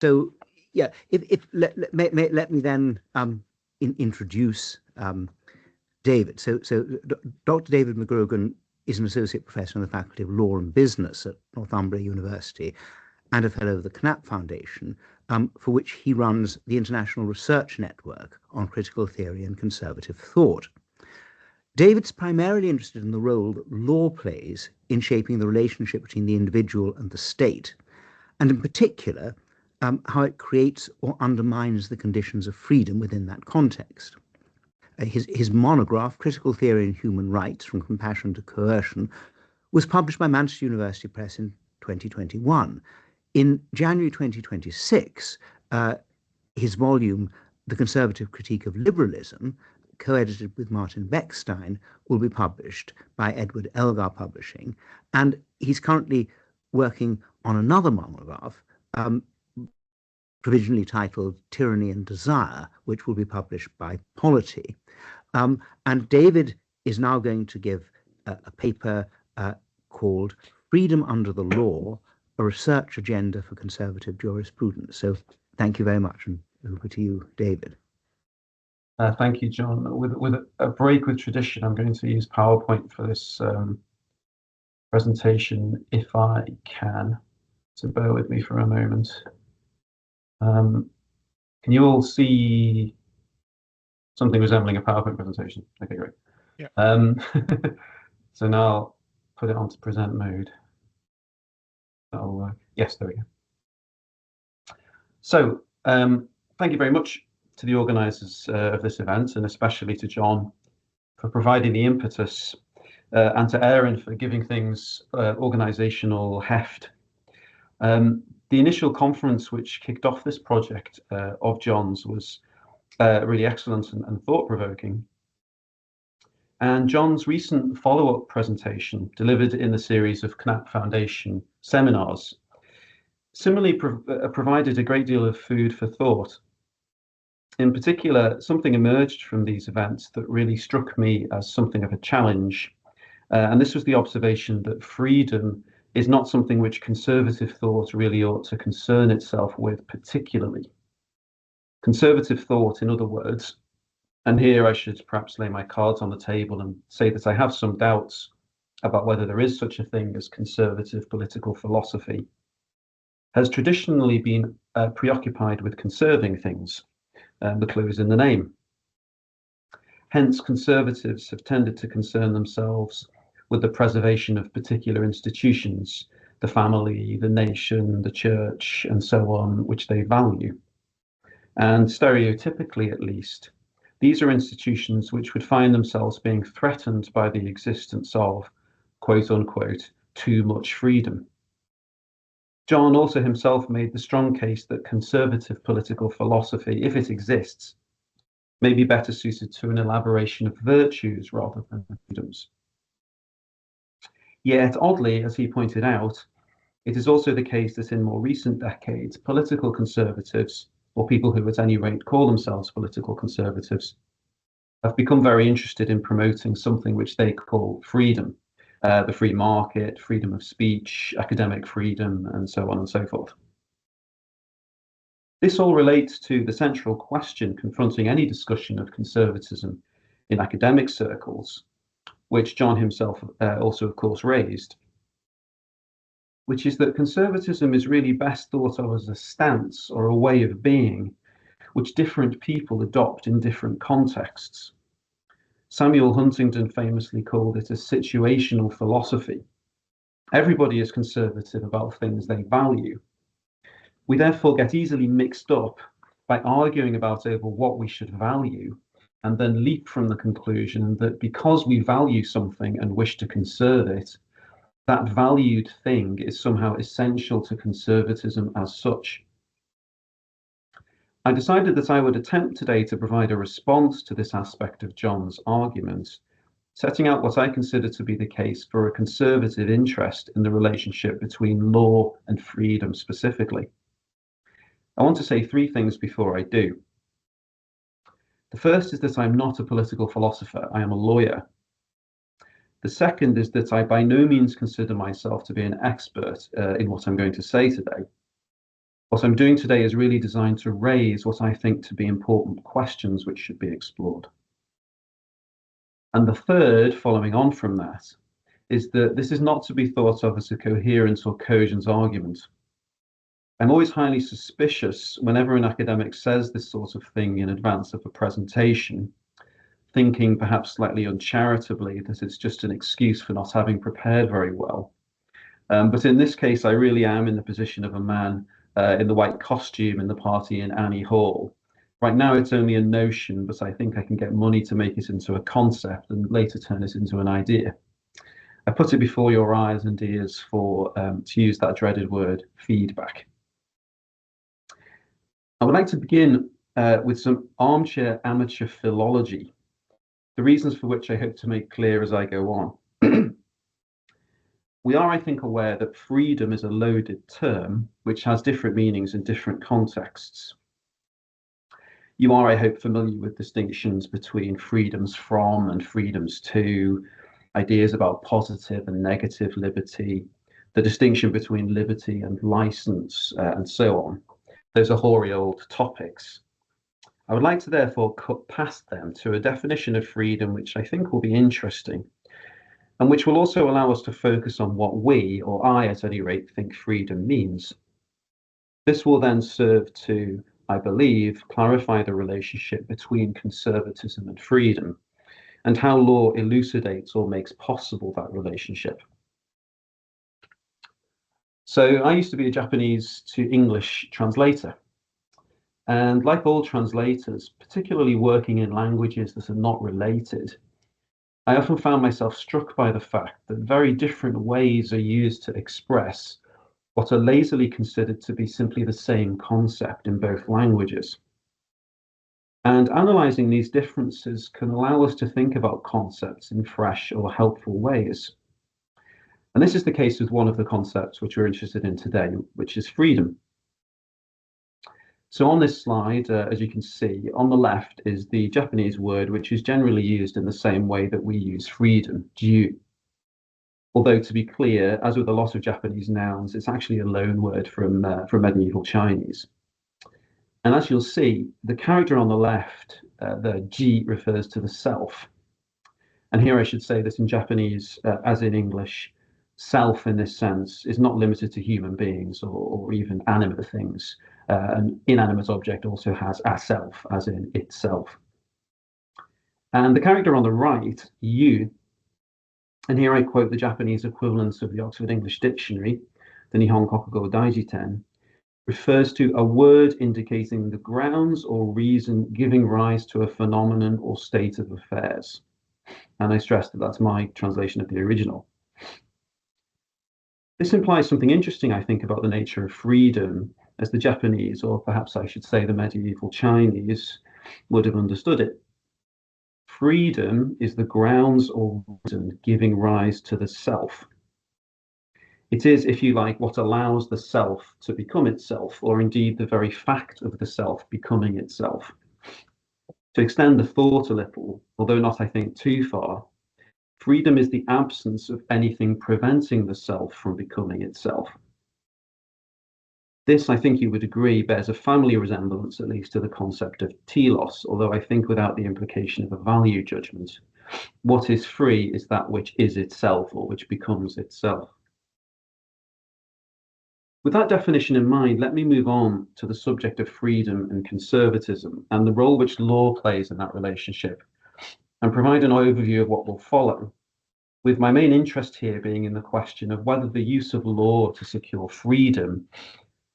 So, yeah, if let me then introduce David. Dr. David McGrogan is an associate professor in the Faculty of Law and Business at Northumbria University and a fellow of the Knapp Foundation, for which he runs the International Research Network on Critical Theory and Conservative Thought. David's primarily interested in the role that law plays in shaping the relationship between the individual and the state, and in particular, how it creates or undermines the conditions of freedom within that context. His monograph, Critical Theory and Human Rights, From Compassion to Coercion, was published by Manchester University Press in 2021. In January 2026, his volume, The Conservative Critique of Liberalism, co-edited with Martin Beckstein, will be published by Edward Elgar Publishing. And he's currently working on another monograph, provisionally titled Tyranny and Desire, which will be published by Polity. And David is now going to give a paper called Freedom Under the Law, a Research Agenda for Conservative Jurisprudence. So thank you very much, and over to you, David. Thank you, John. With a break with tradition, I'm going to use PowerPoint for this presentation, if I can. So bear with me for a moment. Can you all see something resembling a PowerPoint presentation? Okay, great. Yeah. So now I'll put it onto present mode. That'll work. Yes, there we go. So thank you very much to the organisers of this event, and especially to John for providing the impetus, and to Aaron for giving things organisational heft. The initial conference which kicked off this project of John's was really excellent and thought-provoking. And John's recent follow-up presentation, delivered in the series of Knapp Foundation seminars, similarly provided a great deal of food for thought. In particular, something emerged from these events that really struck me as something of a challenge. And this was the observation that freedom is not something which conservative thought really ought to concern itself with particularly. Conservative thought, in other words, and here I should perhaps lay my cards on the table and say that I have some doubts about whether there is such a thing as conservative political philosophy, has traditionally been preoccupied with conserving things. The clue is in the name. Hence, conservatives have tended to concern themselves with the preservation of particular institutions, the family, the nation, the church, and so on, which they value. And stereotypically, at least, these are institutions which would find themselves being threatened by the existence of, quote unquote, too much freedom. John also himself made the strong case that conservative political philosophy, if it exists, may be better suited to an elaboration of virtues rather than freedoms. Yet, oddly, as he pointed out, it is also the case that in more recent decades, political conservatives, or people who at any rate call themselves political conservatives, have become very interested in promoting something which they call freedom. The free market, freedom of speech, academic freedom, and so on and so forth. This all relates to the central question confronting any discussion of conservatism in academic circles, which John himself also, of course, raised, which is that conservatism is really best thought of as a stance or a way of being, which different people adopt in different contexts. Samuel Huntington famously called it a situational philosophy. Everybody is conservative about things they value. We therefore get easily mixed up by arguing about over what we should value, and then leap from the conclusion that because we value something and wish to conserve it, that valued thing is somehow essential to conservatism as such. I decided that I would attempt today to provide a response to this aspect of John's argument, setting out what I consider to be the case for a conservative interest in the relationship between law and freedom specifically. I want to say three things before I do. The first is that I'm not a political philosopher, I am a lawyer. The second is that I by no means consider myself to be an expert in what I'm going to say today. What I'm doing today is really designed to raise what I think to be important questions which should be explored. And the third, following on from that, is that this is not to be thought of as a coherence or cogent argument. I'm always highly suspicious whenever an academic says this sort of thing in advance of a presentation, thinking perhaps slightly uncharitably that it's just an excuse for not having prepared very well. But in this case, I really am in the position of a man in the white costume in the party in Annie Hall. Right now, it's only a notion, but I think I can get money to make it into a concept and later turn it into an idea. I put it before your eyes and ears for, to use that dreaded word, feedback. I would like to begin with some armchair amateur philology, the reasons for which I hope to make clear as I go on. We are, I think, aware that freedom is a loaded term which has different meanings in different contexts. You are, I hope, familiar with distinctions between freedoms from and freedoms to, ideas about positive and negative liberty, the distinction between liberty and license, and so on. Those are hoary old topics. I would like to therefore cut past them to a definition of freedom which I think will be interesting, and which will also allow us to focus on what we, or I at any rate, think freedom means. This will then serve to, I believe, clarify the relationship between conservatism and freedom, and how law elucidates or makes possible that relationship. So I used to be a Japanese to English translator. And like all translators, particularly working in languages that are not related, I often found myself struck by the fact that very different ways are used to express what are lazily considered to be simply the same concept in both languages. And analysing these differences can allow us to think about concepts in fresh or helpful ways. And this is the case with one of the concepts which we're interested in today, which is freedom. So on this slide, as you can see, on the left is the Japanese word which is generally used in the same way that we use freedom, jiu. Although, to be clear, as with a lot of Japanese nouns, it's actually a loan word from medieval Chinese. And as you'll see, the character on the left, the ji, refers to the self. And here I should say that in Japanese, as in English, self in this sense is not limited to human beings or even animate things. An inanimate object also has a self, as in itself. And the character on the right, you, and here I quote the Japanese equivalent of the Oxford English Dictionary, the Nihon Kokugo Daijiten, refers to a word indicating the grounds or reason giving rise to a phenomenon or state of affairs. And I stress that that's my translation of the original. This implies something interesting, I think, about the nature of freedom as the Japanese, or perhaps I should say the medieval Chinese, would have understood it. Freedom is the grounds or reason giving rise to the self. It is, if you like, what allows the self to become itself, or indeed the very fact of the self becoming itself. To extend the thought a little, although not, I think, too far, freedom is the absence of anything preventing the self from becoming itself. This, I think you would agree, bears a family resemblance, at least, to the concept of telos, although I think without the implication of a value judgment. What is free is that which is itself, or which becomes itself. With that definition in mind, let me move on to the subject of freedom and conservatism, and the role which law plays in that relationship, and provide an overview of what will follow, with my main interest here being in the question of whether the use of law to secure freedom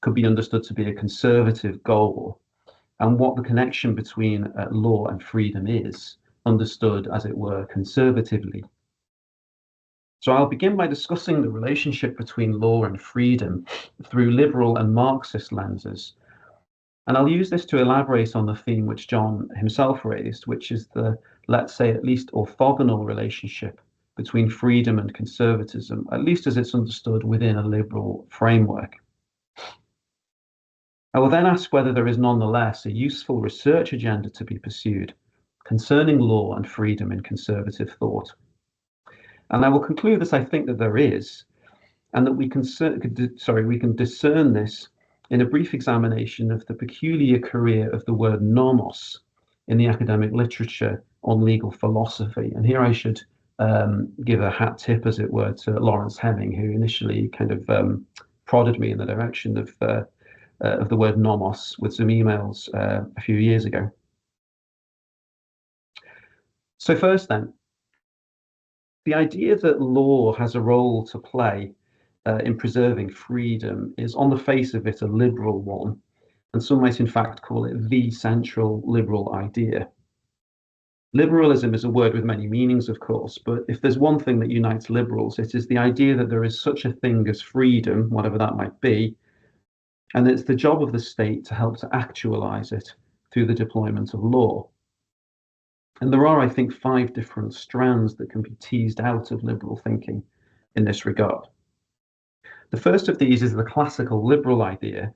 could be understood to be a conservative goal, and what the connection between law and freedom is, understood, as it were, conservatively. So I'll begin by discussing the relationship between law and freedom through liberal and Marxist lenses. And I'll use this to elaborate on the theme which John himself raised, which is the, let's say, at least orthogonal relationship between freedom and conservatism, at least as it's understood within a liberal framework. I will then ask whether there is nonetheless a useful research agenda to be pursued concerning law and freedom in conservative thought. And I will conclude that I think that there is, and that we can discern this in a brief examination of the peculiar career of the word nomos in the academic literature on legal philosophy. And here I should give a hat tip, as it were, to Laurence Hemming, who initially kind of prodded me in the direction of the word nomos with some emails a few years ago. So first then, the idea that law has a role to play in preserving freedom is on the face of it a liberal one, and some might in fact call it the central liberal idea. Liberalism is a word with many meanings, of course, but if there's one thing that unites liberals, it is the idea that there is such a thing as freedom, whatever that might be, and it's the job of the state to help to actualize it through the deployment of law. And there are, I think, 5 different strands that can be teased out of liberal thinking in this regard. The first of these is the classical liberal idea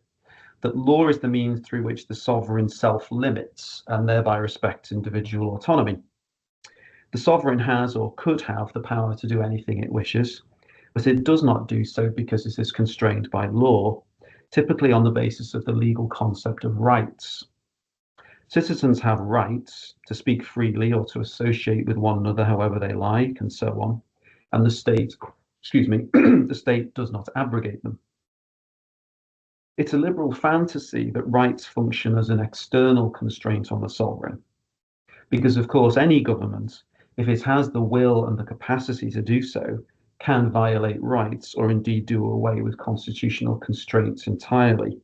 that law is the means through which the sovereign self-limits and thereby respects individual autonomy. The sovereign has or could have the power to do anything it wishes, but it does not do so because it is constrained by law, typically on the basis of the legal concept of rights. Citizens have rights to speak freely or to associate with one another however they like, and so on, and the state, the state does not abrogate them. It's a liberal fantasy that rights function as an external constraint on the sovereign, because of course any government, if it has the will and the capacity to do so, can violate rights or indeed do away with constitutional constraints entirely.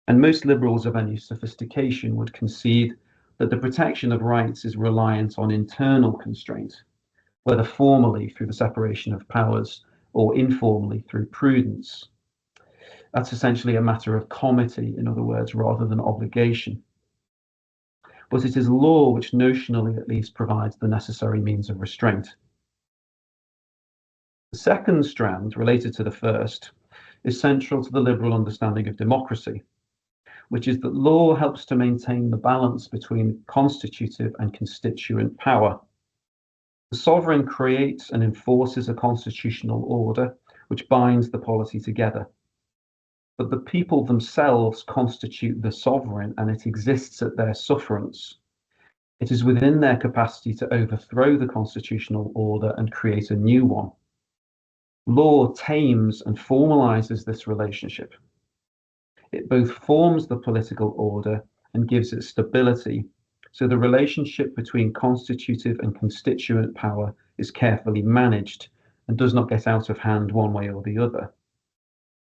And most liberals of any sophistication would concede that the protection of rights is reliant on internal constraint, whether formally through the separation of powers or informally through prudence. That's essentially a matter of comity, in other words, rather than obligation. But it is law which notionally at least provides the necessary means of restraint. The second strand, related to the first, is central to the liberal understanding of democracy, which is that law helps to maintain the balance between constitutive and constituent power. The sovereign creates and enforces a constitutional order which binds the polity together. But the people themselves constitute the sovereign, and it exists at their sufferance. It is within their capacity to overthrow the constitutional order and create a new one. Law tames and formalizes this relationship. It both forms the political order and gives it stability, so the relationship between constitutive and constituent power is carefully managed and does not get out of hand one way or the other.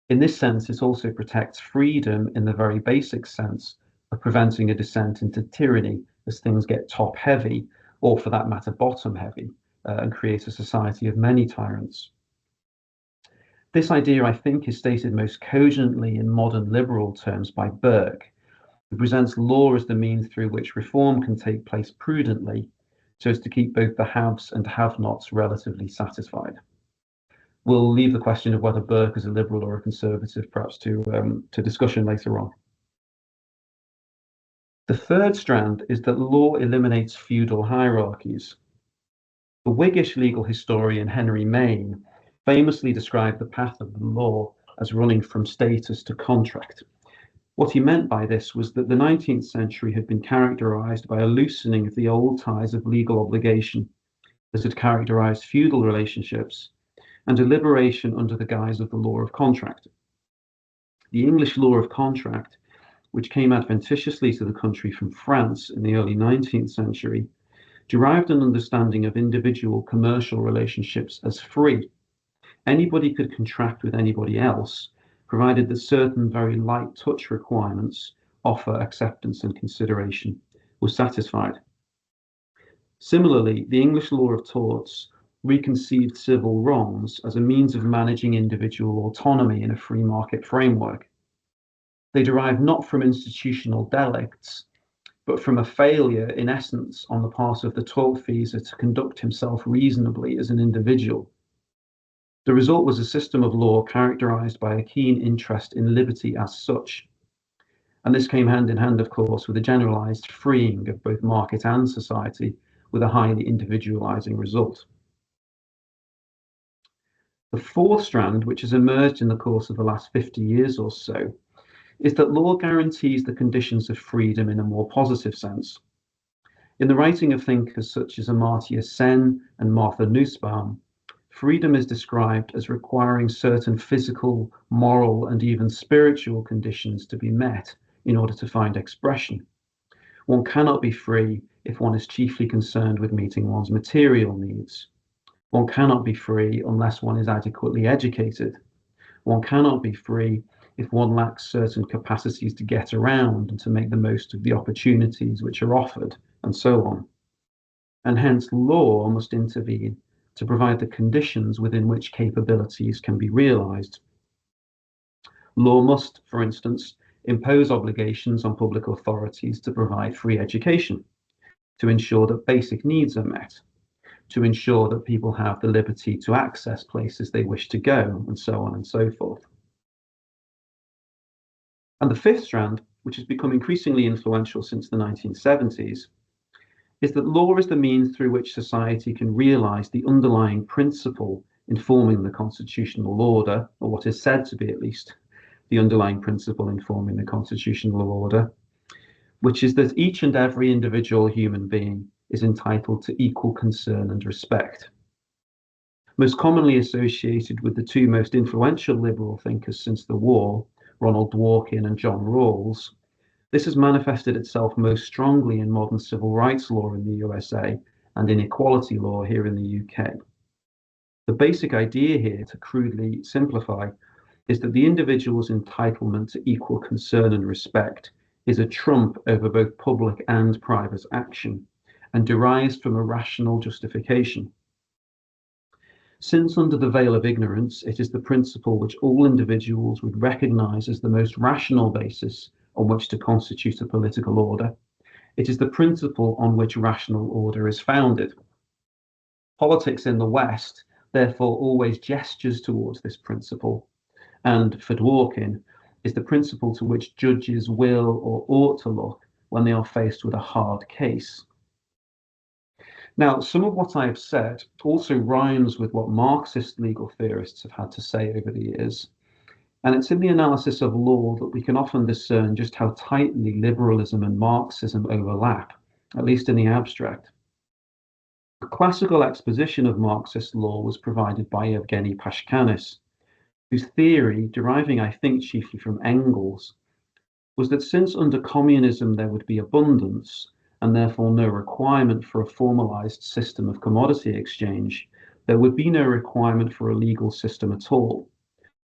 In this sense, it also protects freedom in the very basic sense of preventing a descent into tyranny as things get top-heavy, or for that matter, bottom-heavy, and create a society of many tyrants. This idea, I think, is stated most cogently in modern liberal terms by Burke, who presents law as the means through which reform can take place prudently, so as to keep both the haves and have-nots relatively satisfied. We'll leave the question of whether Burke is a liberal or a conservative perhaps to discussion later on. The third strand is that law eliminates feudal hierarchies. The Whiggish legal historian Henry Maine famously described the path of the law as running from status to contract. What he meant by this was that the 19th century had been characterized by a loosening of the old ties of legal obligation that had characterized feudal relationships, and a liberation under the guise of the law of contract. The English law of contract, which came adventitiously to the country from France in the early 19th century, derived an understanding of individual commercial relationships as free. Anybody could contract with anybody else, provided that certain very light touch requirements, offer, acceptance, and consideration, were satisfied. Similarly, the English law of torts reconceived civil wrongs as a means of managing individual autonomy in a free market framework. They derived not from institutional delicts, but from a failure, in essence, on the part of the tortfeasor to conduct himself reasonably as an individual. The result was a system of law characterized by a keen interest in liberty as such. And this came hand in hand, of course, with a generalized freeing of both market and society, with a highly individualizing result. The fourth strand, which has emerged in the course of the last 50 years or so, is that law guarantees the conditions of freedom in a more positive sense. In the writing of thinkers such as Amartya Sen and Martha Nussbaum, freedom is described as requiring certain physical, moral, and even spiritual conditions to be met in order to find expression. One cannot be free if one is chiefly concerned with meeting one's material needs. One cannot be free unless one is adequately educated. One cannot be free if one lacks certain capacities to get around and to make the most of the opportunities which are offered, and so on. And hence law must intervene to provide the conditions within which capabilities can be realized. Law must, for instance, impose obligations on public authorities to provide free education, to ensure that basic needs are met, to ensure that people have the liberty to access places they wish to go, and so on and so forth. And the fifth strand, which has become increasingly influential since the 1970s, is that law is the means through which society can realize the underlying principle informing the constitutional order, or what is said to be at least the underlying principle informing the constitutional order, which is that each and every individual human being is entitled to equal concern and respect. Most commonly associated with the two most influential liberal thinkers since the war, Ronald Dworkin and John Rawls, this has manifested itself most strongly in modern civil rights law in the USA and in equality law here in the UK. The basic idea here, to crudely simplify, is that the individual's entitlement to equal concern and respect is a trump over both public and private action and derives from a rational justification. Since under the veil of ignorance, it is the principle which all individuals would recognize as the most rational basis on which to constitute a political order, it is the principle on which rational order is founded. Politics in the West, therefore, always gestures towards this principle, and for Dworkin, is the principle to which judges will or ought to look when they are faced with a hard case. Now, some of what I have said also rhymes with what Marxist legal theorists have had to say over the years, and it's in the analysis of law that we can often discern just how tightly liberalism and Marxism overlap, at least in the abstract. A classical exposition of Marxist law was provided by Evgeny Pashkanis, whose theory, deriving I think chiefly from Engels, was that since under communism there would be abundance, and therefore no requirement for a formalized system of commodity exchange, there would be no requirement for a legal system at all.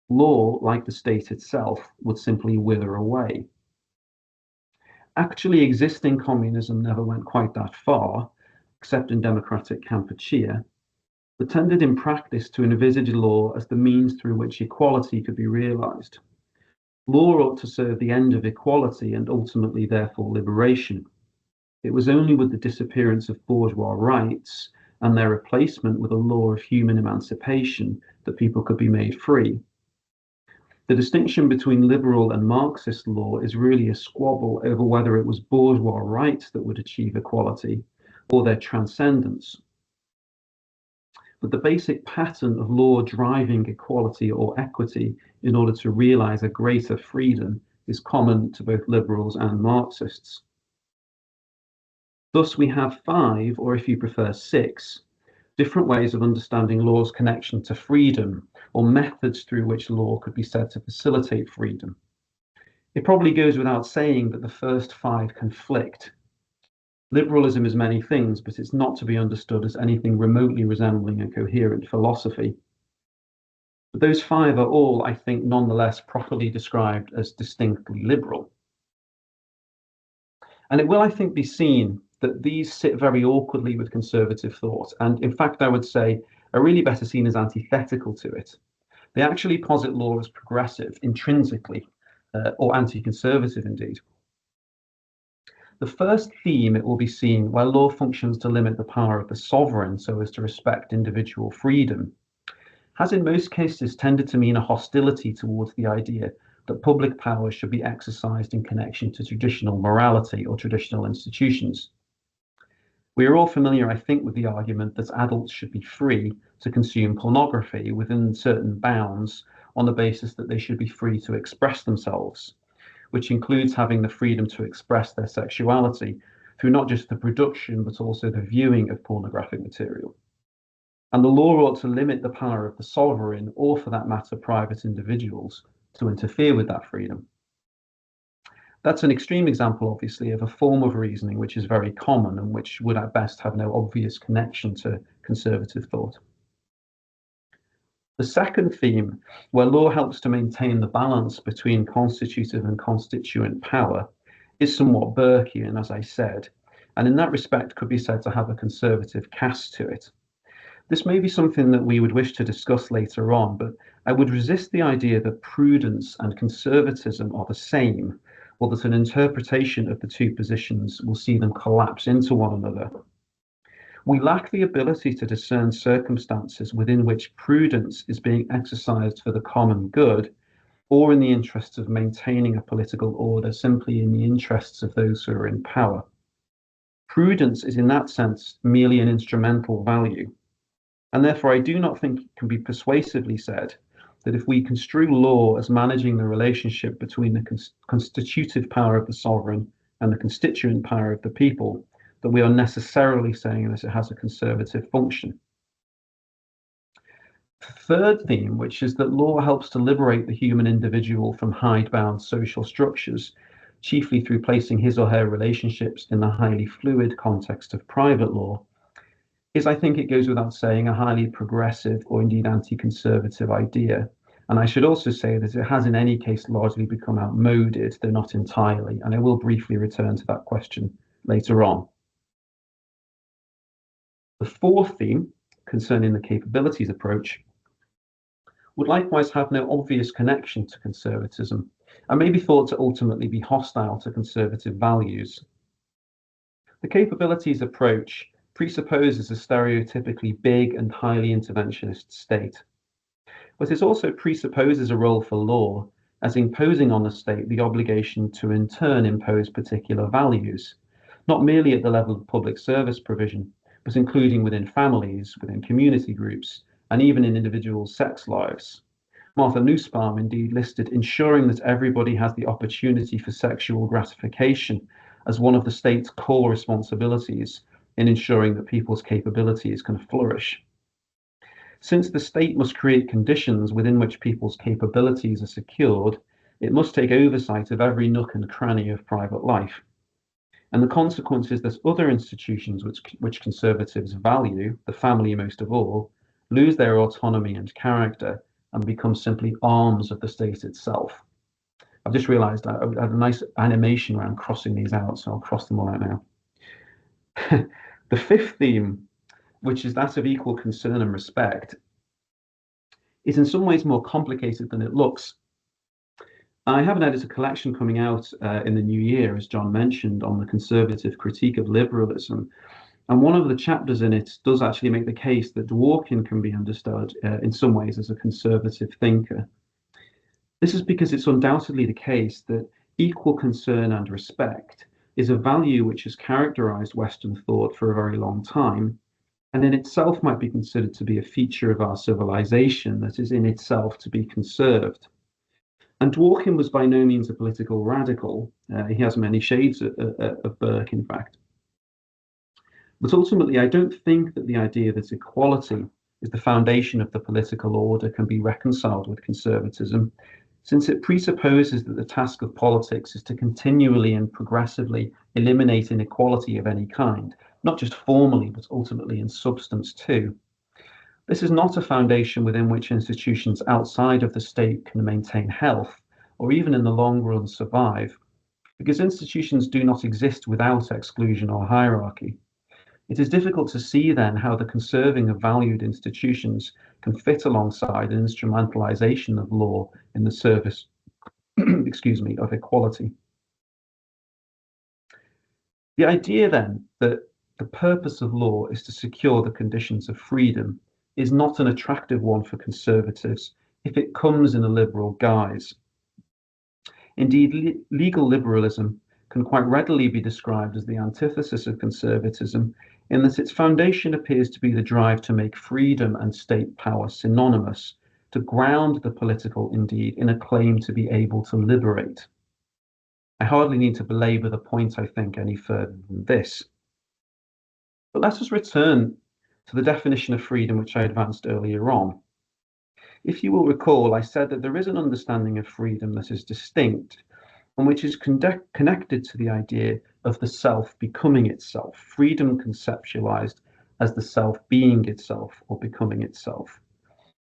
Law, like the state itself, would simply wither away. Actually, existing communism never went quite that far, except in democratic Kampuchea, but tended in practice to envisage law as the means through which equality could be realized. Law ought to serve the end of equality and ultimately, therefore, liberation. It was only with the disappearance of bourgeois rights and their replacement with a law of human emancipation that people could be made free. The distinction between liberal and Marxist law is really a squabble over whether it was bourgeois rights that would achieve equality or their transcendence. But the basic pattern of law driving equality or equity in order to realize a greater freedom is common to both liberals and Marxists. Thus, we have 5, or if you prefer 6, different ways of understanding law's connection to freedom, or methods through which law could be said to facilitate freedom. It probably goes without saying that the first 5 conflict. Liberalism is many things, but it's not to be understood as anything remotely resembling a coherent philosophy. But those 5 are all, I think, nonetheless properly described as distinctly liberal. And it will, I think, be seen that these sit very awkwardly with conservative thought, and in fact, I would say, are really better seen as antithetical to it. They actually posit law as progressive intrinsically, or anti-conservative indeed. The first theme, it will be seen, where law functions to limit the power of the sovereign so as to respect individual freedom, has in most cases tended to mean a hostility towards the idea that public power should be exercised in connection to traditional morality or traditional institutions. We are all familiar, I think, with the argument that adults should be free to consume pornography within certain bounds on the basis that they should be free to express themselves, which includes having the freedom to express their sexuality through not just the production, but also the viewing of pornographic material. And the law ought to limit the power of the sovereign, or for that matter, private individuals, to interfere with that freedom. That's an extreme example, obviously, of a form of reasoning which is very common and which would at best have no obvious connection to conservative thought. The second theme, where law helps to maintain the balance between constitutive and constituent power, is somewhat Burkean, as I said, and in that respect could be said to have a conservative cast to it. This may be something that we would wish to discuss later on, but I would resist the idea that prudence and conservatism are the same, or that an interpretation of the two positions will see them collapse into one another. We lack the ability to discern circumstances within which prudence is being exercised for the common good, or in the interests of maintaining a political order simply in the interests of those who are in power. Prudence is in that sense merely an instrumental value, and therefore I do not think it can be persuasively said that if we construe law as managing the relationship between the constitutive power of the sovereign and the constituent power of the people, that we are necessarily saying that it has a conservative function. The third theme, which is that law helps to liberate the human individual from hidebound social structures, chiefly through placing his or her relationships in the highly fluid context of private law, is, I think it goes without saying, a highly progressive or indeed anti-conservative idea. And I should also say that it has in any case largely become outmoded, though not entirely, and I will briefly return to that question later on. The fourth theme, concerning the capabilities approach, would likewise have no obvious connection to conservatism, and may be thought to ultimately be hostile to conservative values. The capabilities approach presupposes a stereotypically big and highly interventionist state, but it also presupposes a role for law as imposing on the state the obligation to in turn impose particular values, not merely at the level of public service provision, but including within families, within community groups, and even in individuals' sex lives. Martha Nussbaum indeed listed ensuring that everybody has the opportunity for sexual gratification as one of the state's core responsibilities in ensuring that people's capabilities can flourish. Since the state must create conditions within which people's capabilities are secured, it must take oversight of every nook and cranny of private life. And the consequence is that other institutions which conservatives value, the family most of all, lose their autonomy and character and become simply arms of the state itself. I've just realized I had a nice animation around crossing these out, so I'll cross them all out now. The fifth theme, which is that of equal concern and respect, is in some ways more complicated than it looks. I have an editor collection coming out in the new year, as John mentioned, on the conservative critique of liberalism. And one of the chapters in it does actually make the case that Dworkin can be understood in some ways as a conservative thinker. This is because it's undoubtedly the case that equal concern and respect is a value which has characterized Western thought for a very long time, and in itself might be considered to be a feature of our civilization that is in itself to be conserved. And Dworkin was by no means a political radical. He has many shades of Burke, in fact. But ultimately, I don't think that the idea that equality is the foundation of the political order can be reconciled with conservatism, since it presupposes that the task of politics is to continually and progressively eliminate inequality of any kind, not just formally, but ultimately in substance too. This is not a foundation within which institutions outside of the state can maintain health, or even in the long run survive, because institutions do not exist without exclusion or hierarchy. It is difficult to see then how the conserving of valued institutions can fit alongside an instrumentalization of law in the service, of equality. The idea then that the purpose of law is to secure the conditions of freedom is not an attractive one for conservatives if it comes in a liberal guise. Indeed, legal liberalism can quite readily be described as the antithesis of conservatism, in that its foundation appears to be the drive to make freedom and state power synonymous, to ground the political indeed in a claim to be able to liberate. I hardly need to belabor the point, I think, any further than this. But let us return to the definition of freedom which I advanced earlier on. If you will recall, I said that there is an understanding of freedom that is distinct and which is connected to the idea of the self becoming itself, freedom conceptualized as the self being itself or becoming itself.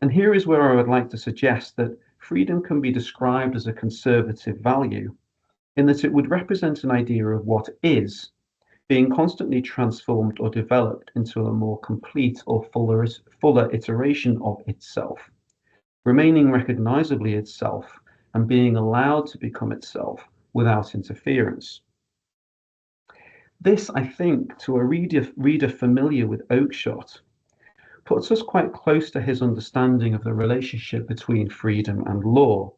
And here is where I would like to suggest that freedom can be described as a conservative value, in that it would represent an idea of what is, being constantly transformed or developed into a more complete or fuller iteration of itself, remaining recognizably itself and being allowed to become itself without interference. This, I think, to a reader familiar with Oakeshott, puts us quite close to his understanding of the relationship between freedom and law.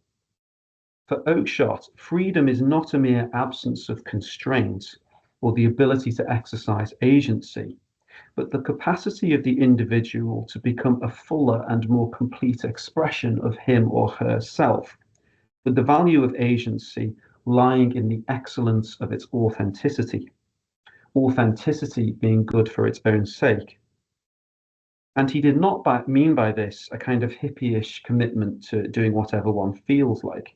For Oakeshott, freedom is not a mere absence of constraint or the ability to exercise agency, but the capacity of the individual to become a fuller and more complete expression of him or herself, with the value of agency lying in the excellence of its authenticity, authenticity being good for its own sake. And he did not mean by this a kind of hippie-ish commitment to doing whatever one feels like.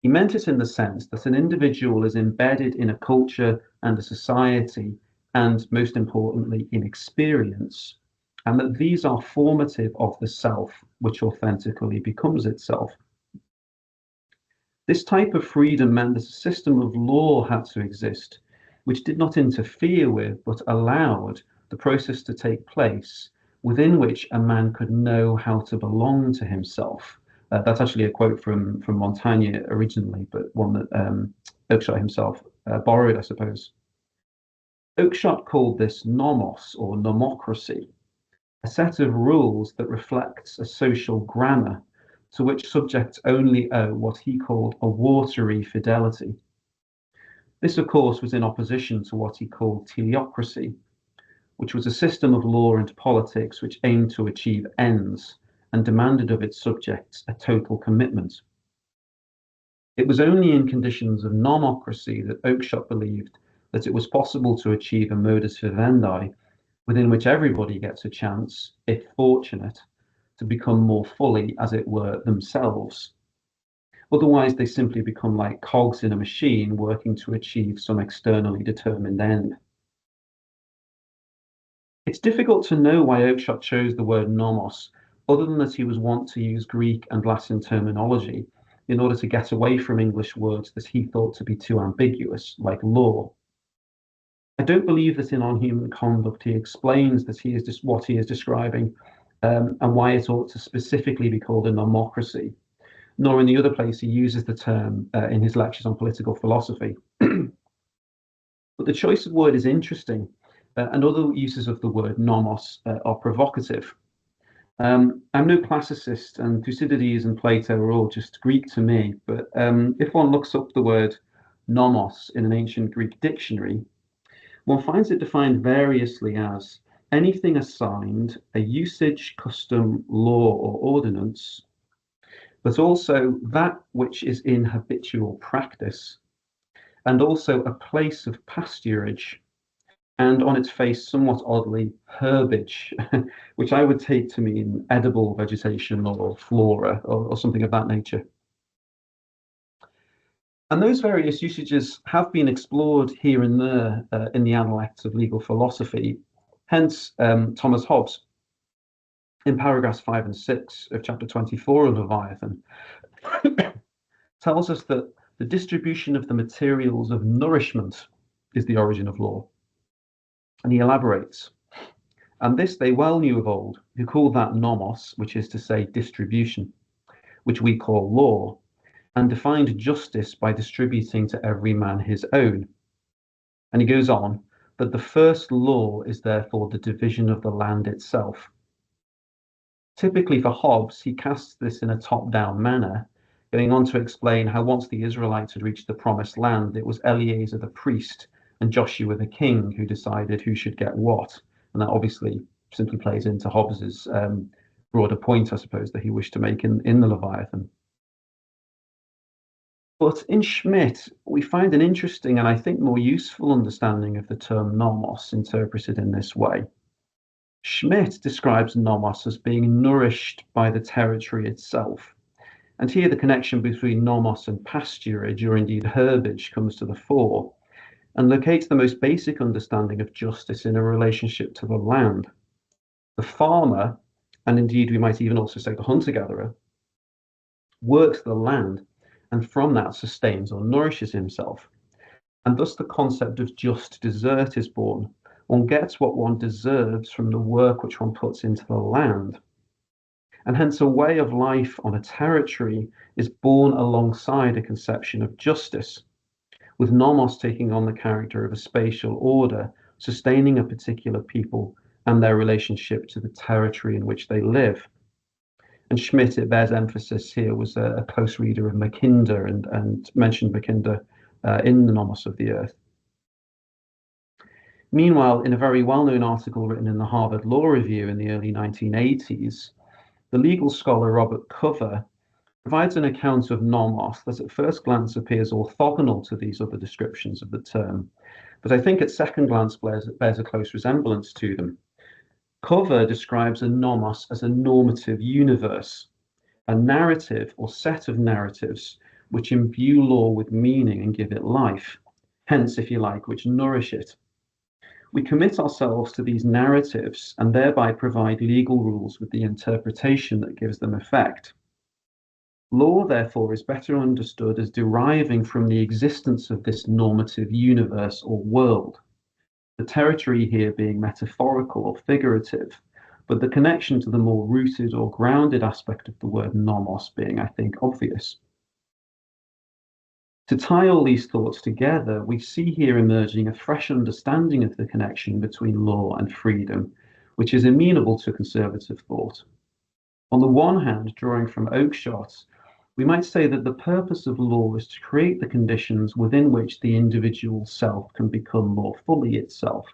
He meant it in the sense that an individual is embedded in a culture and a society, and most importantly, in experience, and that these are formative of the self, which authentically becomes itself. This type of freedom meant that a system of law had to exist, which did not interfere with, but allowed the process to take place, within which a man could know how to belong to himself. That's actually a quote from Montaigne originally, but one that Oakeshott himself borrowed, I suppose. Oakeshott called this nomos, or nomocracy, a set of rules that reflects a social grammar to which subjects only owe what he called a watery fidelity. This, of course, was in opposition to what he called teleocracy, which was a system of law and politics which aimed to achieve ends and demanded of its subjects a total commitment. It was only in conditions of nomocracy that Oakeshott believed that it was possible to achieve a modus vivendi within which everybody gets a chance, if fortunate, to become more fully, as it were, themselves. Otherwise, they simply become like cogs in a machine working to achieve some externally determined end. It's difficult to know why Oakeshott chose the word nomos, other than that he was wont to use Greek and Latin terminology in order to get away from English words that he thought to be too ambiguous, like law. I don't believe that in On Human Conduct he explains that he is just what he is describing and why it ought to specifically be called a nomocracy, nor in the other place he uses the term in his lectures on political philosophy. But the choice of word is interesting, and other uses of the word nomos are provocative. I'm no classicist, and Thucydides and Plato are all just Greek to me, but if one looks up the word nomos in an ancient Greek dictionary, one finds it defined variously as anything assigned, a usage, custom, law, or ordinance, but also that which is in habitual practice, and also a place of pasturage, and on its face, somewhat oddly, herbage, which I would take to mean edible vegetation or flora or something of that nature. And those various usages have been explored here and there in the Analects of Legal Philosophy. Hence, Thomas Hobbes, in paragraphs 5 and 6 of chapter 24 of Leviathan, tells us that the distribution of the materials of nourishment is the origin of law. And he elaborates, and this they well knew of old, who called that nomos, which is to say distribution, which we call law, and defined justice by distributing to every man his own. And he goes on, that the first law is therefore the division of the land itself. Typically for Hobbes, he casts this in a top-down manner, going on to explain how once the Israelites had reached the promised land, it was Eleazar the priest and Joshua the king who decided who should get what. And that obviously simply plays into Hobbes's broader point, I suppose, that he wished to make in the Leviathan. But in Schmitt, we find an interesting and I think more useful understanding of the term nomos interpreted in this way. Schmitt describes nomos as being nourished by the territory itself. And here the connection between nomos and pasturage, or indeed herbage, comes to the fore, and locates the most basic understanding of justice in a relationship to the land. The farmer, and indeed we might even also say the hunter-gatherer, works the land and from that sustains or nourishes himself. And thus the concept of just desert is born. One gets what one deserves from the work which one puts into the land. And hence a way of life on a territory is born alongside a conception of justice, with nomos taking on the character of a spatial order, sustaining a particular people and their relationship to the territory in which they live. And Schmitt, it bears emphasis here, was a close reader of Mackinder and mentioned Mackinder in the Nomos of the Earth. Meanwhile, in a very well-known article written in the Harvard Law Review in the early 1980s, the legal scholar Robert Cover provides an account of nomos that at first glance appears orthogonal to these other descriptions of the term, but I think at second glance bears a close resemblance to them. Cover describes a nomos as a normative universe, a narrative or set of narratives which imbue law with meaning and give it life, hence, if you like, which nourish it. We commit ourselves to these narratives and thereby provide legal rules with the interpretation that gives them effect. Law, therefore, is better understood as deriving from the existence of this normative universe or world. The territory here being metaphorical or figurative, but the connection to the more rooted or grounded aspect of the word nomos being, I think, obvious. To tie all these thoughts together, we see here emerging a fresh understanding of the connection between law and freedom, which is amenable to conservative thought. On the one hand, drawing from Oakeshott, we might say that the purpose of law is to create the conditions within which the individual self can become more fully itself,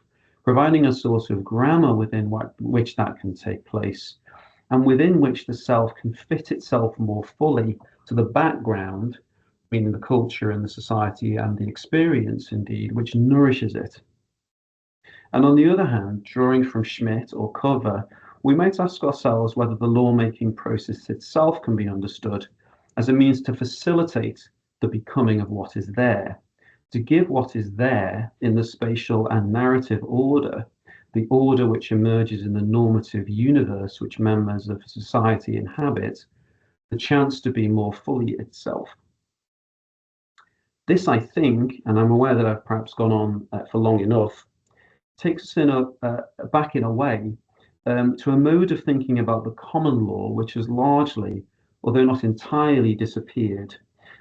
providing a sort of grammar within which that can take place, and within which the self can fit itself more fully to the background, meaning the culture and the society and the experience, indeed, which nourishes it. And on the other hand, drawing from Schmitt or Cover, we might ask ourselves whether the lawmaking process itself can be understood as a means to facilitate the becoming of what is there, to give what is there in the spatial and narrative order, the order which emerges in the normative universe which members of society inhabit, the chance to be more fully itself. This, I think, and I'm aware that I've perhaps gone on for long enough, takes us in back in a way to a mode of thinking about the common law, which has largely, although not entirely, disappeared,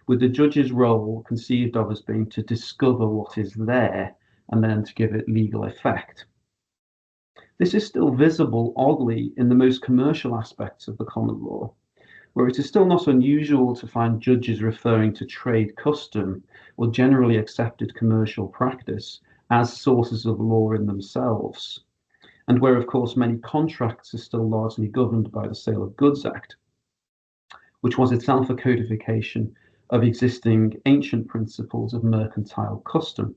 with the judge's role conceived of as being to discover what is there and then to give it legal effect. This is still visible, oddly, in the most commercial aspects of the common law, where it is still not unusual to find judges referring to trade custom or generally accepted commercial practice as sources of law in themselves, and where, of course, many contracts are still largely governed by the Sale of Goods Act, which was itself a codification of existing ancient principles of mercantile custom.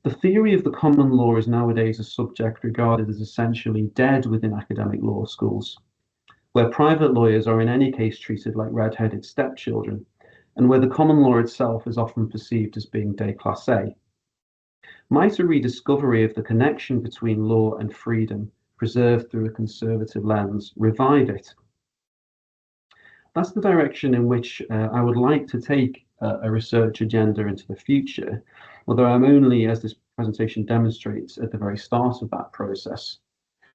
The theory of the common law is nowadays a subject regarded as essentially dead within academic law schools, where private lawyers are in any case treated like red-headed stepchildren, and where the common law itself is often perceived as being déclassé. Might a rediscovery of the connection between law and freedom, preserved through a conservative lens, revive it? That's the direction in which I would like to take a research agenda into the future, although I'm only, as this presentation demonstrates, at the very start of that process.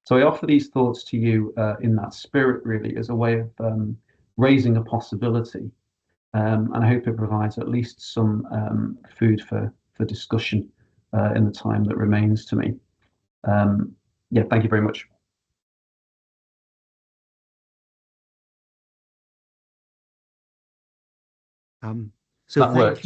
So I offer these thoughts to you in that spirit, really, as a way of raising a possibility. And I hope it provides at least some food for discussion in the time that remains to me. Yeah, thank you very much. So that worked.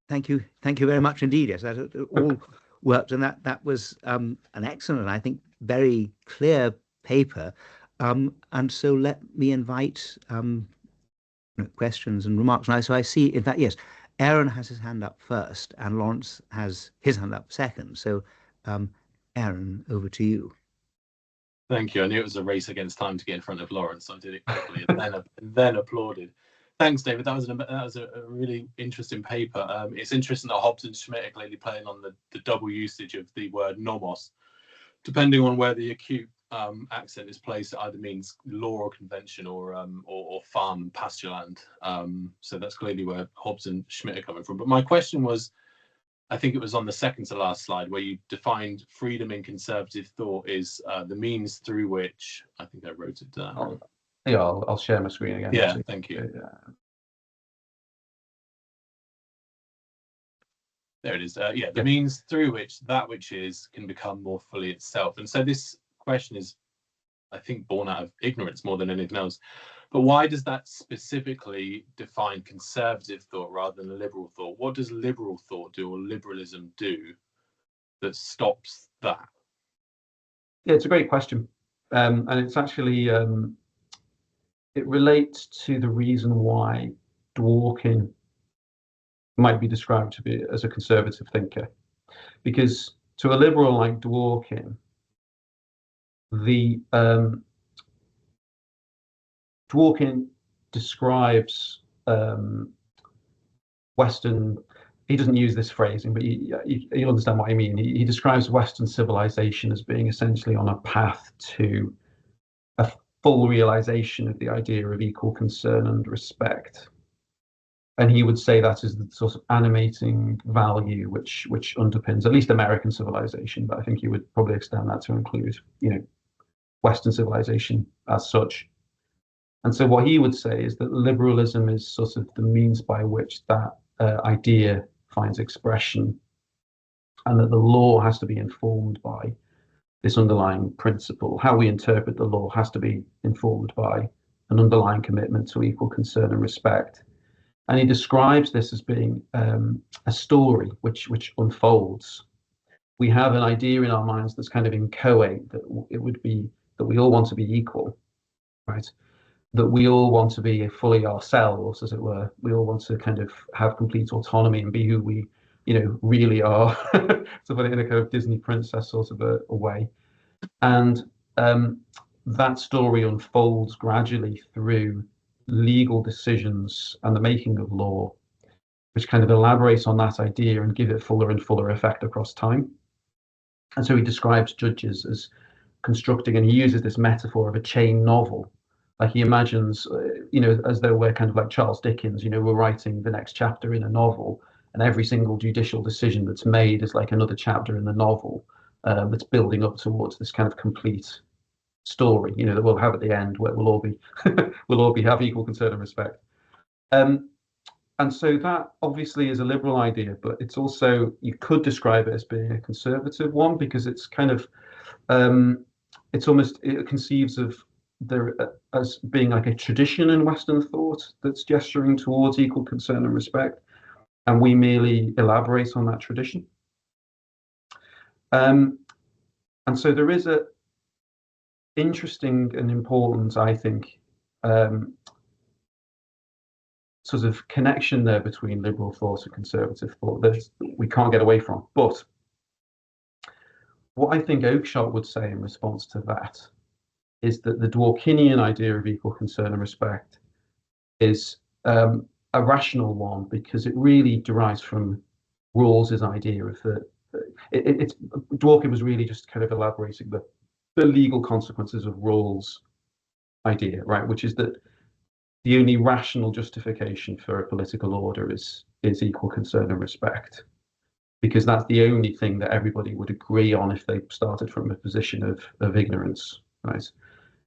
thank you very much indeed. Yes, that all worked, and that was an excellent, I think, very clear paper. And so let me invite questions and remarks. Now, so I see, in fact, yes, Aaron has his hand up first, and Laurence has his hand up second. So, Aaron, over to you. Thank you. I knew it was a race against time to get in front of Laurence, so I did it quickly and then applauded. Thanks, David. That was a really interesting paper. It's interesting that Hobbes and Schmitt are clearly playing on the double usage of the word nomos, depending on where the acute accent is placed. It either means law or convention, or farm and pasture land. So that's clearly where Hobbes and Schmitt are coming from. But my question was, I think it was on the second to last slide, where you defined freedom in conservative thought is the means through which, I think I wrote it down. I'll share my screen again. Yeah, thank you. There it is. The means through which that which is can become more fully itself. And so this question is, I think, born out of ignorance more than anything else. But why does that specifically define conservative thought rather than liberal thought? What does liberal thought do, or liberalism do, that stops that? Yeah, it's a great question. And it's actually, it relates to the reason why Dworkin might be described to be as a conservative thinker. Because to a liberal like Dworkin, Dworkin describes Western, he doesn't use this phrasing, but you'll understand what I mean. He describes Western civilization as being essentially on a path to a full realization of the idea of equal concern and respect. And he would say that is the sort of animating value which underpins at least American civilization, but I think he would probably extend that to include, Western civilization as such. And so what he would say is that liberalism is sort of the means by which that idea finds expression, and that the law has to be informed by this underlying principle. How we interpret the law has to be informed by an underlying commitment to equal concern and respect. And he describes this as being a story which unfolds. We have an idea in our minds that's kind of inchoate, that it would be that we all want to be equal, right? That we all want to be fully ourselves, as it were. We all want to kind of have complete autonomy and be who we, really are, to put it in a kind of Disney princess sort of a way. And that story unfolds gradually through legal decisions and the making of law, which kind of elaborates on that idea and give it fuller and fuller effect across time. And so he describes judges as constructing, and he uses this metaphor of a chain novel. Like he imagines, as though we're kind of like Charles Dickens, we're writing the next chapter in a novel, and every single judicial decision that's made is like another chapter in the novel that's building up towards this kind of complete story, that we'll have at the end, where we'll all be have equal concern and respect. And so that obviously is a liberal idea, but it's also, you could describe it as being a conservative one, because it's kind of, it conceives of there as being like a tradition in Western thought that's gesturing towards equal concern and respect, and we merely elaborate on that tradition. And so there is a interesting and important, I think, sort of connection there between liberal thought and conservative thought that we can't get away from. But what I think Oakeshott would say in response to that is that the Dworkinian idea of equal concern and respect is a rational one, because it really derives from Rawls's idea of Dworkin was really just kind of elaborating the legal consequences of Rawls' idea, right? Which is that the only rational justification for a political order is equal concern and respect, because that's the only thing that everybody would agree on if they started from a position of ignorance, right?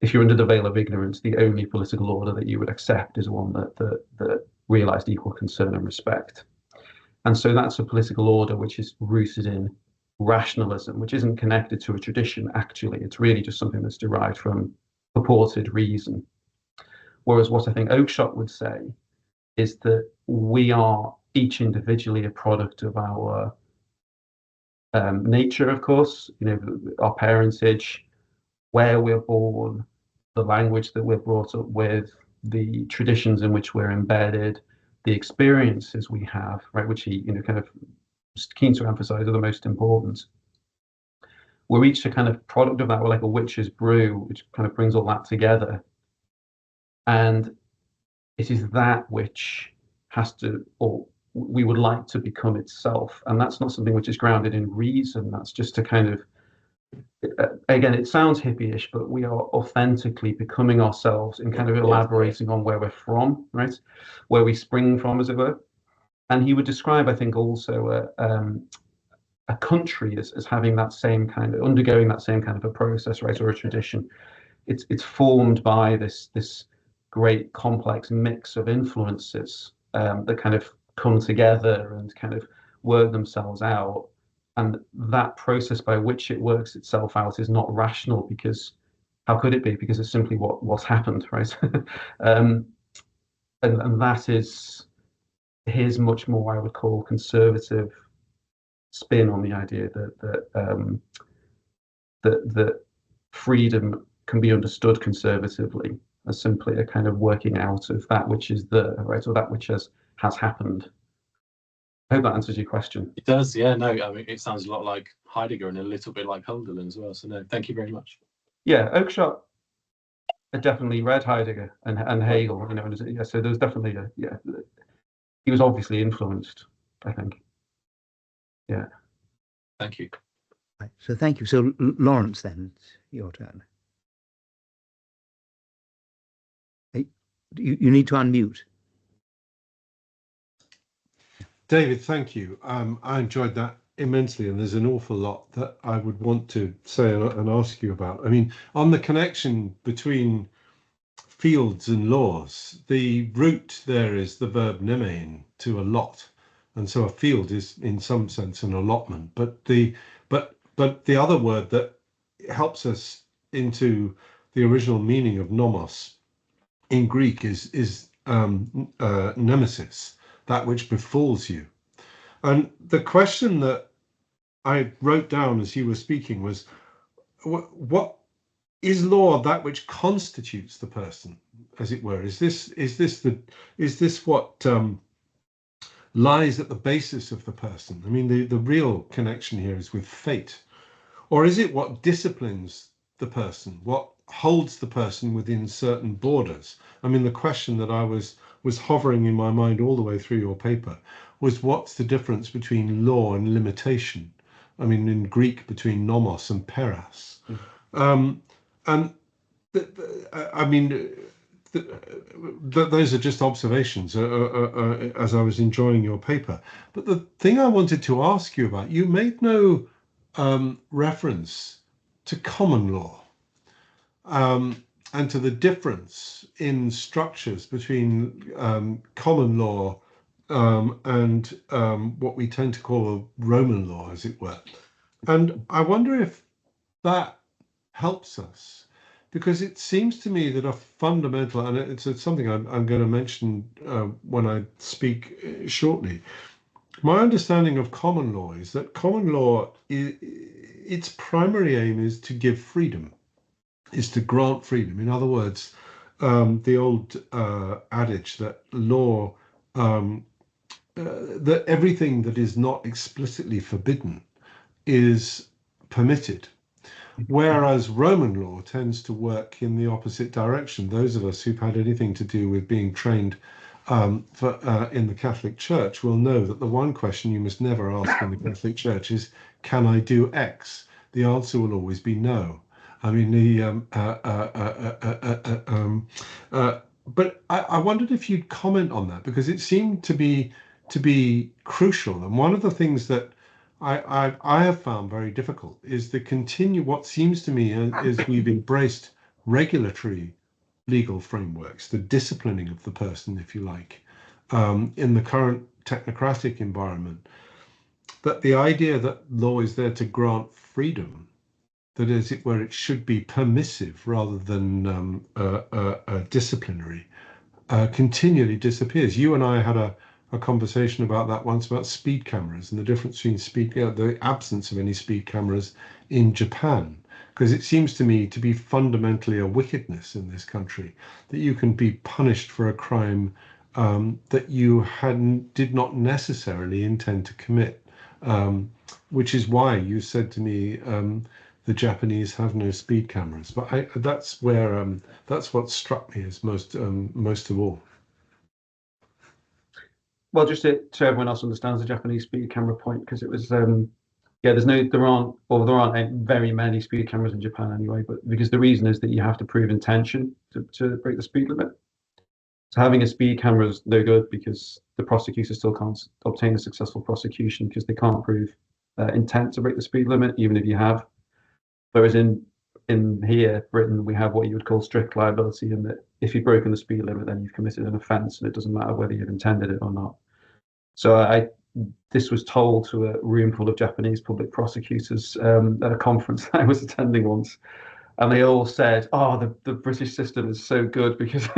If you're under the veil of ignorance, the only political order that you would accept is one that realized equal concern and respect. And so that's a political order which is rooted in rationalism, which isn't connected to a tradition, actually. It's really just something that's derived from purported reason. Whereas what I think Oakeshott would say is that we are each individually a product of our nature, of course, our parentage, where we're born, the language that we're brought up with, the traditions in which we're embedded, the experiences we have, right, which he, kind of keen to emphasize are the most important. We're each a kind of product of that. We're like a witch's brew, which kind of brings all that together. And it is that which has to, or we would like to become itself. And that's not something which is grounded in reason. That's just to kind of, again, it sounds hippie-ish, but we are authentically becoming ourselves and kind of elaborating on where we're from, right? Where we spring from, as it were. And he would describe, I think, also a country as having that same kind of, undergoing that same kind of a process, right, or a tradition. It's formed by this great complex mix of influences that kind of come together and kind of work themselves out. And that process by which it works itself out is not rational, because how could it be? Because it's simply what's happened, right? And that is his much more, I would call, conservative spin on the idea that freedom can be understood conservatively as simply a kind of working out of that which is there, right, or that which has happened. I hope that answers your question. It does, yeah. No, I mean, it sounds a lot like Heidegger and a little bit like Hölderlin as well. So no, thank you very much. Yeah, Oakeshott definitely read Heidegger and Hegel, yeah, so there's definitely he was obviously influenced, I think. Yeah. Thank you. Right. So thank you. So Laurence, then it's your turn. You need to unmute. David, thank you. I enjoyed that immensely, and there's an awful lot that I would want to say and ask you about. I mean, on the connection between fields and laws, the root there is the verb nemein, to allot, and so a field is in some sense an allotment. But the other word that helps us into the original meaning of nomos in Greek is nemesis, that which befalls you. And the question that I wrote down as you were speaking was, what is law that which constitutes the person, as it were? Is this what lies at the basis of the person? I mean, the real connection here is with fate, or is it what disciplines the person, what holds the person within certain borders? I mean, the question that I was hovering in my mind all the way through your paper was, what's the difference between law and limitation? I mean, in Greek, between nomos and peras. Those are just observations as I was enjoying your paper. But the thing I wanted to ask you about, you made no reference to common law and to the difference in structures between common law and what we tend to call Roman law, as it were. And I wonder if that helps us, because it seems to me that a fundamental, and it's something I'm going to mention when I speak shortly, my understanding of common law is that common law, its primary aim is to give freedom, is to grant freedom. In other words, the old adage that law, that everything that is not explicitly forbidden is permitted. Whereas Roman law tends to work in the opposite direction. Those of us who've had anything to do with being trained in the Catholic Church will know that the one question you must never ask in the Catholic Church is, can I do X? The answer will always be no. I mean, but I wondered if you'd comment on that, because it seemed to be crucial. And one of the things that I have found very difficult is what seems to me is we've embraced regulatory legal frameworks, the disciplining of the person, if you like, in the current technocratic environment. But the idea that law is there to grant freedom, that as it were, it should be permissive rather than disciplinary, continually disappears. You and I had a conversation about that once, about speed cameras and the difference between the absence of any speed cameras in Japan because it seems to me to be fundamentally a wickedness in this country that you can be punished for a crime that you did not necessarily intend to commit, which is why you said to me the Japanese have no speed cameras. But that's what struck me as most of all. Well, just so everyone else understands the Japanese speed camera point, because it was there aren't very many speed cameras in Japan anyway, but because the reason is that you have to prove intention to break the speed limit. So having a speed camera is no good because the prosecutor still can't obtain a successful prosecution because they can't prove intent to break the speed limit, even if you have. Whereas in here, Britain, we have what you would call strict liability, in that if you've broken the speed limit, then you've committed an offence, and it doesn't matter whether you've intended it or not. So this was told to a room full of Japanese public prosecutors at a conference I was attending once, and they all said, "Oh, the British system is so good because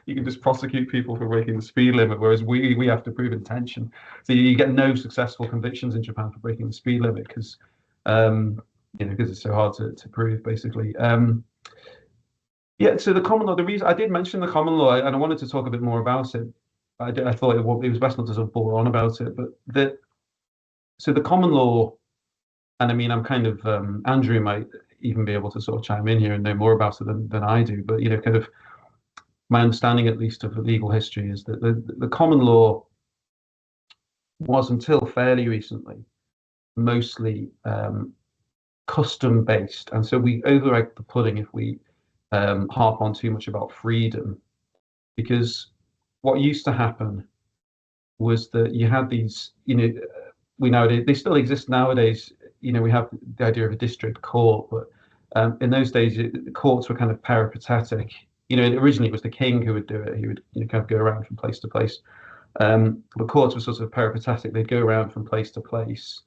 you can just prosecute people for breaking the speed limit, whereas we have to prove intention." So you get no successful convictions in Japan for breaking the speed limit because because it's so hard to prove, basically. So the common law. The reason I did mention the common law, and I wanted to talk a bit more about it. I thought it was best not to sort of bore on about it, but the common law, and I mean, I'm kind of Andrew might even be able to sort of chime in here and know more about it than I do, but kind of my understanding, at least, of the legal history is that the common law was, until fairly recently, mostly custom based, and so we over-egg the pudding if we harp on too much about freedom, because what used to happen was that you had these, they still exist nowadays. We have the idea of a district court, but in those days, the courts were kind of peripatetic. Originally it was the king who would do it. He would kind of go around from place to place. The courts were sort of peripatetic. They'd go around from place to place,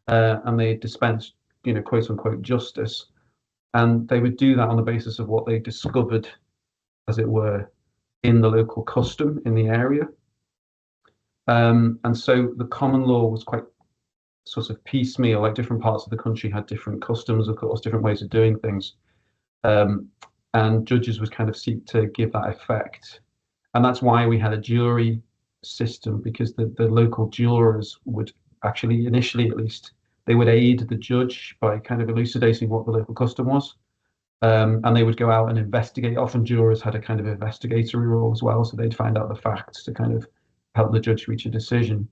and they dispensed, quote unquote, justice. And they would do that on the basis of what they discovered, as it were, in the local custom in the area. And so the common law was quite sort of piecemeal, like different parts of the country had different customs, of course, different ways of doing things. And judges would kind of seek to give that effect. And that's why we had a jury system, because the local jurors would actually, initially at least, they would aid the judge by kind of elucidating what the local custom was. And they would go out and investigate. Often jurors had a kind of investigatory role as well, so they'd find out the facts to kind of help the judge reach a decision.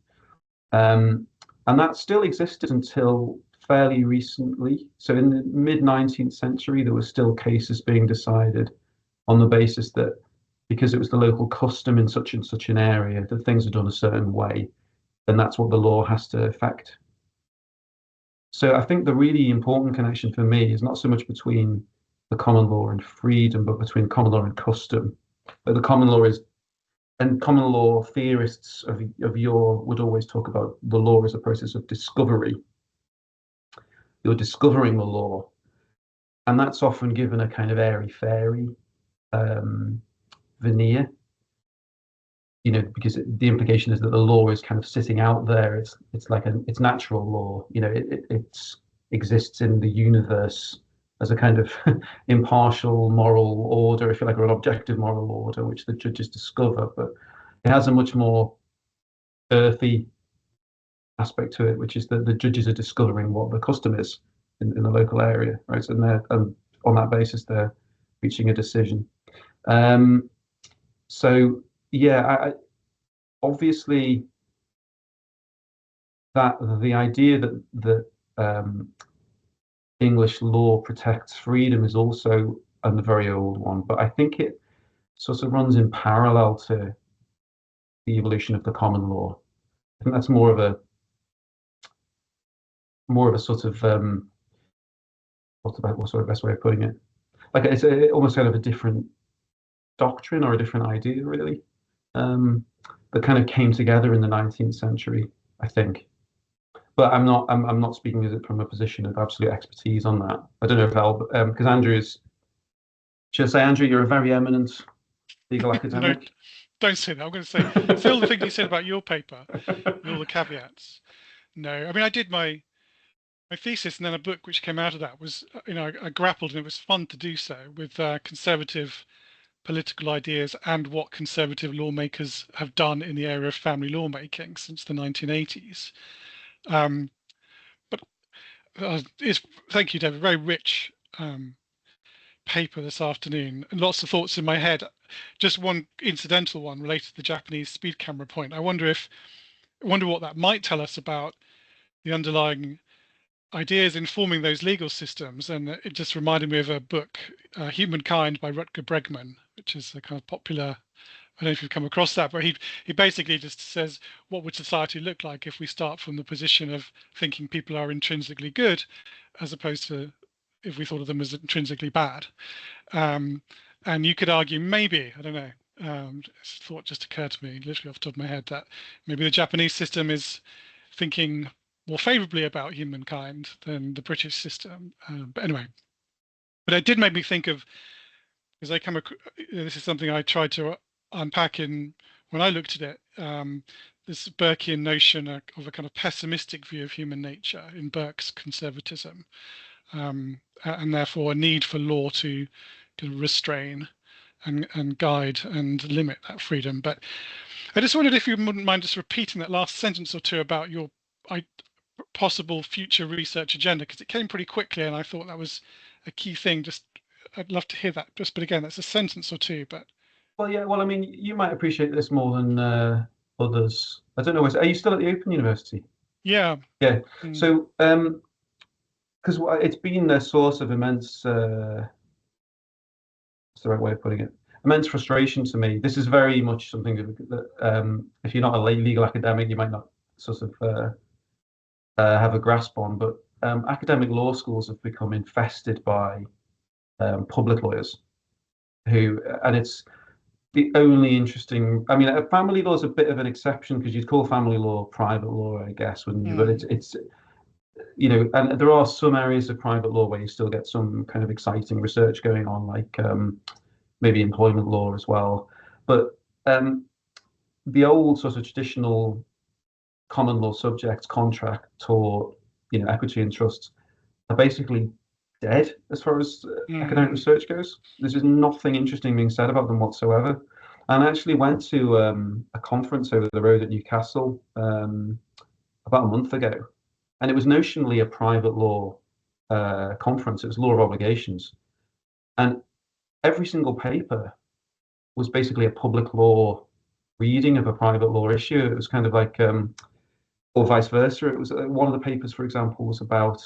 And that still existed until fairly recently. So in the mid-19th century, there were still cases being decided on the basis that because it was the local custom in such and such an area that things are done a certain way, then that's what the law has to affect. So I think the really important connection for me is not so much between the common law and freedom, but between common law and custom. But the common law is, and common law theorists of yore would always talk about the law as a process of discovery. You're discovering the law, and that's often given a kind of airy-fairy veneer, because the implication is that the law is kind of sitting out there. It's like it's natural law. It exists in the universe as a kind of impartial moral order, if you like, or an objective moral order, which the judges discover. But it has a much more earthy aspect to it, which is that the judges are discovering what the custom is in the local area, right? And on that basis, they're reaching a decision. So yeah, obviously that the idea that English law protects freedom is also a very old one, but I think it sort of runs in parallel to the evolution of the common law. I think that's more of a sort of what's the best way of putting it? Like it's almost kind of a different doctrine or a different idea, really, that kind of came together in the 19th century, I think. But I'm not speaking as it from a position of absolute expertise on that. I don't know if Al, because Andrew is. Should I say, Andrew, you're a very eminent legal academic? No, don't say that. I'm going to say, Phil, the thing you said about your paper, with all the caveats. No, I mean, I did my my thesis and then a book which came out of that was, I grappled, and it was fun to do so, with conservative political ideas and what conservative lawmakers have done in the area of family lawmaking since the 1980s. But thank you, David. Very rich paper this afternoon, and lots of thoughts in my head. Just one incidental one related to the Japanese speed camera point. I wonder what that might tell us about the underlying ideas informing those legal systems. And it just reminded me of a book, Humankind by Rutger Bregman, which is a kind of popular, I don't know if you've come across that, but he basically just says, what would society look like if we start from the position of thinking people are intrinsically good, as opposed to if we thought of them as intrinsically bad. And you could argue, maybe, I don't know, this thought just occurred to me literally off the top of my head, that maybe the Japanese system is thinking more favorably about humankind than the British system. But anyway, but it did make me think of, because I come across, this is something I tried to unpack in when I looked at it, this Burkean notion of a kind of pessimistic view of human nature in Burke's conservatism, and therefore a need for law to kind of restrain and guide and limit that freedom. But I just wondered if you wouldn't mind just repeating that last sentence or two about your possible future research agenda, because it came pretty quickly and I thought that was a key thing. Just I'd love to hear that. But again, that's a sentence or two. But well, yeah. Well, I mean, you might appreciate this more than others. I don't know. Are you still at the Open University? Yeah. Yeah. So, because it's been a source of immense, what's the right way of putting it? Immense frustration to me. This is very much something that, if you're not a legal academic, you might not sort of have a grasp on. But academic law schools have become infested by public lawyers who, and it's the only interesting. I mean, family law is a bit of an exception because you'd call family law private law, I guess, wouldn't you? But it's and there are some areas of private law where you still get some kind of exciting research going on, like maybe employment law as well. But the old sort of traditional common law subjects, contract, tort, equity and trust, are basically dead as far as academic research goes. There's just nothing interesting being said about them whatsoever. And I actually went to a conference over the road at Newcastle about a month ago, and it was notionally a private law conference. It was law of obligations, and every single paper was basically a public law reading of a private law issue. It was kind of like, or vice versa. It was one of the papers, for example, was about,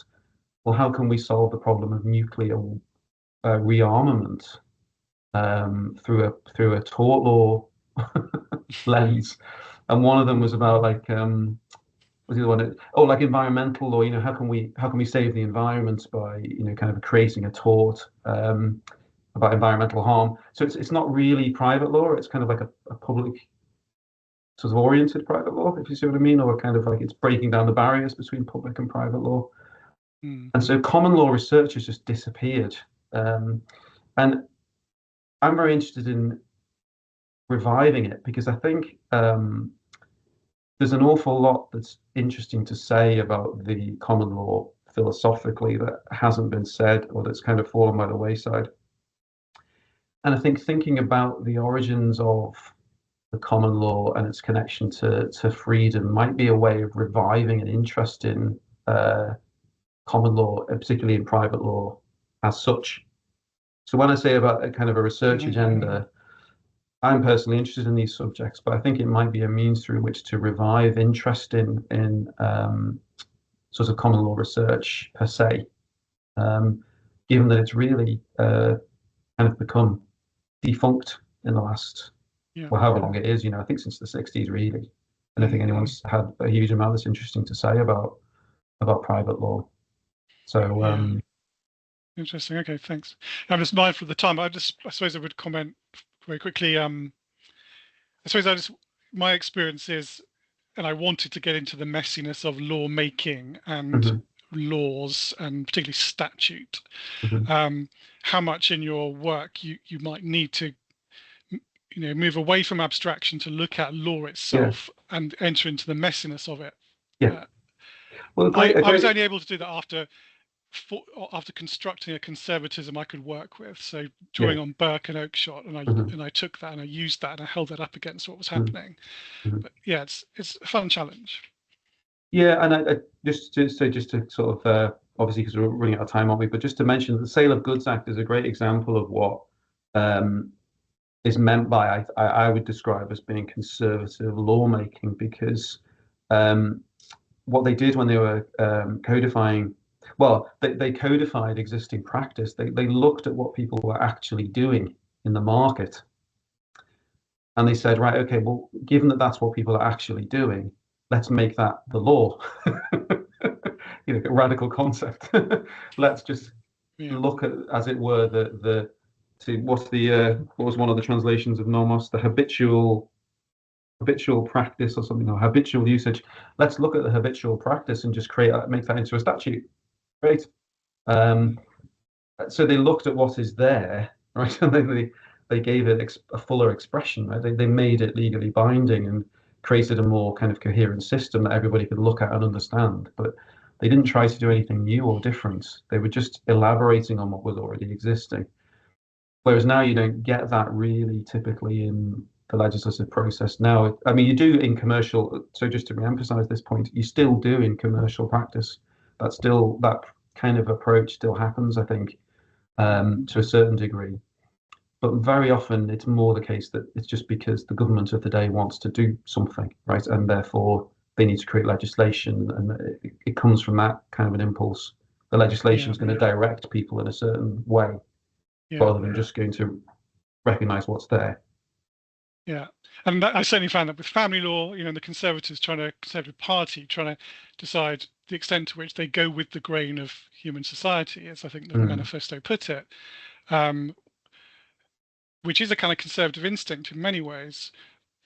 well, how can we solve the problem of nuclear rearmament through a tort law lens? And one of them was about like, what's the other one? Oh, like environmental law. How can we save the environment by kind of creating a tort about environmental harm? So it's not really private law. It's kind of like a public sort of oriented private law, if you see what I mean, or kind of like it's breaking down the barriers between public and private law. And so common law research has just disappeared. And I'm very interested in reviving it because I think there's an awful lot that's interesting to say about the common law philosophically that hasn't been said or that's kind of fallen by the wayside. And I think thinking about the origins of the common law and its connection to freedom might be a way of reviving an interest in common law, particularly in private law as such. So when I say about a kind of a research agenda, I'm personally interested in these subjects, but I think it might be a means through which to revive interest in sort of common law research per se, given that it's really kind of become defunct in the last, well, however long it is, I think since the 60s, really. I don't think anyone's had a huge amount that's interesting to say about private law. So, interesting. Okay, thanks. I'm just mindful of the time. I suppose I would comment very quickly. I suppose my experience is, and I wanted to get into the messiness of lawmaking and laws, and particularly statute. How much in your work you might need to move away from abstraction to look at law itself and enter into the messiness of it. Well, I was only able to do that after constructing a conservatism I could work with. So drawing on Burke and Oakeshott, and I took that and I used that and I held that up against what was happening. But yeah, it's a fun challenge. Yeah, and I just to sort of obviously because we're running out of time, aren't we? But just to mention, the Sale of Goods Act is a great example of what is meant by I would describe as being conservative lawmaking, because what they did when they were codifying, well, they codified existing practice. They looked at what people were actually doing in the market, and they said, right, okay, well, given that that's what people are actually doing, let's make that the law. You know, a radical concept. Let's just look at, as it were, what was one of the translations of nomos, the habitual practice or something, or habitual usage. Let's look at the habitual practice and just make that into a statute. Right. So they looked at what is there, right, and they gave it a fuller expression. Right? They made it legally binding and created a more kind of coherent system that everybody could look at and understand. But they didn't try to do anything new or different. They were just elaborating on what was already existing. Whereas now you don't get that really typically in the legislative process. Now, I mean, you do in commercial. So just to re-emphasize this point, you still do in commercial practice. That kind of approach still happens, I think, to a certain degree. But very often it's more the case that it's just because the government of the day wants to do something, right? And therefore they need to create legislation, and it comes from that kind of an impulse. The legislation is going to direct people in a certain way, rather than just going to recognise what's there. Yeah, and I certainly found that with family law, you know, the Conservative Party trying to decide the extent to which they go with the grain of human society, as I think the manifesto put it, which is a kind of conservative instinct in many ways.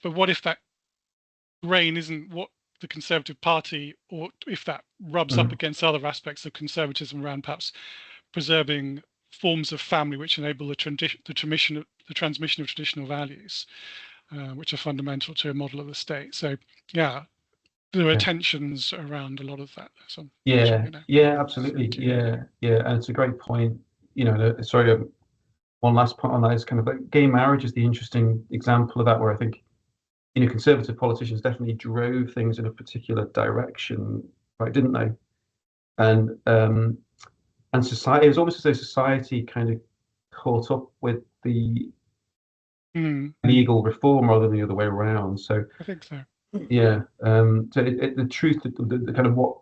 But what if that grain isn't what the Conservative Party, or if that rubs up against other aspects of conservatism around perhaps preserving forms of family which enable the transmission of traditional values, which are fundamental to a model of the state. So yeah, there are tensions around a lot of that. So, Absolutely. And it's a great point. You know, sorry, one last point on that is kind of like gay marriage is the interesting example of that, where I think, you know, conservative politicians definitely drove things in a particular direction, right? Didn't they? And society, it was almost as though society kind of caught up with the legal reform rather than the other way around. So I think so. Yeah. So the truth, the kind of what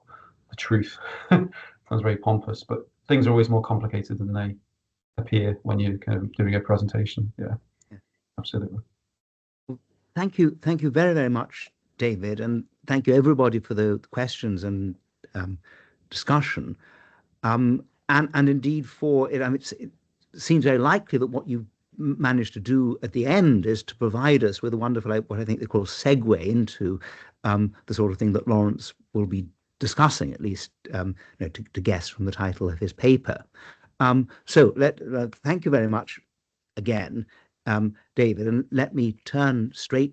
the truth sounds very pompous, but things are always more complicated than they appear when you're kind of doing a presentation. Yeah. Absolutely. Well, thank you very, very much, David, and thank you everybody for the questions and discussion. And indeed for it, I mean, it seems very likely that what you managed to do at the end is to provide us with a wonderful, what I think they call segue into the sort of thing that Laurence will be discussing, at least you know, to guess from the title of his paper. So thank you very much again, David, and let me turn straight